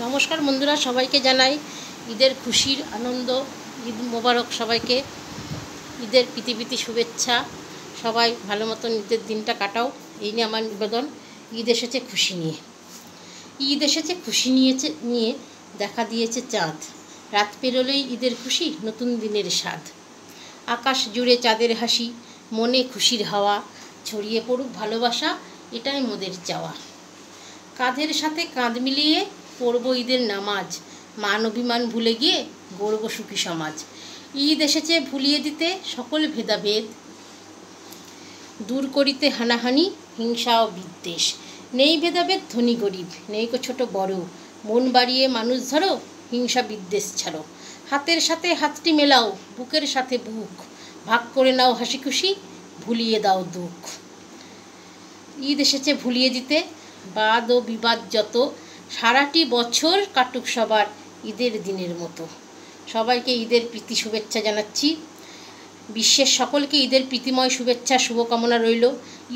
নমস্কার বন্ধুরা, সবাইকে জানাই ঈদের খুশির আনন্দ। ঈদ মোবারক সবাইকে। ঈদের প্রীতি শুভেচ্ছা। সবাই ভালো মতন ঈদের দিনটা কাটাও, এই নিয়ে আমার নিবেদন। ঈদ এসেছে খুশি নিয়ে, ঈদ এসেছে খুশি নিয়ে দেখা দিয়েছে চাঁদ। রাত পেরোলেই ঈদের খুশি, নতুন দিনের স্বাদ। আকাশ জুড়ে চাঁদের হাসি, মনে খুশির হাওয়া, ছড়িয়ে পড়ুক ভালোবাসা, এটাই মোদের চাওয়া। কাঁধের সাথে কাঁধ মিলিয়ে পড়ব ঈদের নামাজ, মান অভিমান ভুলে গিয়ে গড়ব সুখী সমাজ। ঈদ এসেছে ভুলিয়ে দিতে সকল ভেদাভেদ, দূর করিতে হানাহানি হিংসা ও বিদ্বেষ। নেই ভেদাভেদ ধনী গরিব, নেই কো ছোট বড়, মন বাড়িয়ে মানুষ ধরো, হিংসা বিদ্বেষ ছাড়ো। হাতের সাথে হাতটি মেলাও, বুকের সাথে বুক, ভাগ করে নাও হাসি খুশি, ভুলিয়ে দাও দুঃখ। ঈদ এসেছে ভুলিয়ে দিতে বাদ ও বিবাদ যত, সারাটি বছর কাটুক সবার ঈদের দিনের মতো। সবাইকে ঈদের প্রীতি শুভেচ্ছা জানাচ্ছি। বিশ্বের সকলকে ঈদের প্রীতিময় শুভেচ্ছা শুভকামনা রইল।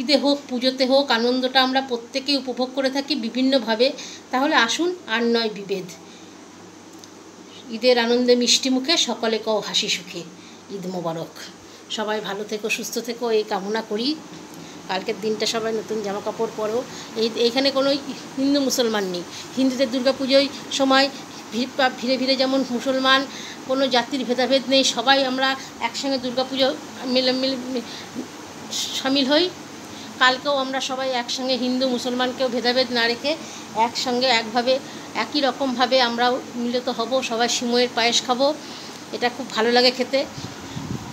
ঈদে হোক পুজোতে হোক, আনন্দটা আমরা প্রত্যেকেই উপভোগ করে থাকি বিভিন্নভাবে। তাহলে আসুন আর নয় বিভেদ, ঈদের আনন্দে মিষ্টি মুখে সকলে কও হাসি সুখে। ঈদ মোবারক। সবাই ভালো থেকো, সুস্থ থেকো, এই কামনা করি। কালকের দিনটা সবাই নতুন জামা কাপড় পরো। এইখানে কোনো হিন্দু মুসলমান নেই। হিন্দুদের দুর্গাপুজোয় সময় ভিড়ে ভিড়ে যেমন মুসলমান, কোনো জাতির ভেদাভেদ নেই, সবাই আমরা একসঙ্গে দুর্গাপুজো মিলে সামিল হই। কালকেও আমরা সবাই একসঙ্গে হিন্দু মুসলমানকেও ভেদাভেদ না রেখে একসঙ্গে একভাবে একই রকমভাবে আমরাও মিলিত হব। সবাই সিমইয়ের পায়েস খাবো, এটা খুব ভালো লাগে খেতে।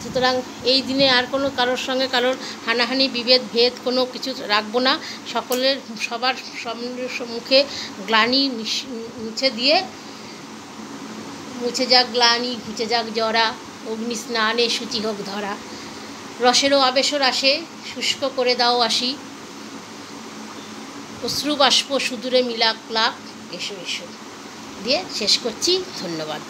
সুতরাং এই দিনে আর কোনো কারোর সঙ্গে কারোর হানাহানি বিভেদ ভেদ কোনো কিছু রাখবো না। সবার মুখে গ্লানি মুছে যাক গ্লানি, ঘুচে যাক জরা, অগ্নি স্নানে শুচি হোক ধরা। রসেরও আবেশর আসে, শুষ্ক করে দাও আসি, অশ্রু বাষ্প সুদূরে মিলাক লাক, এসো এসো দিয়ে শেষ করছি। ধন্যবাদ।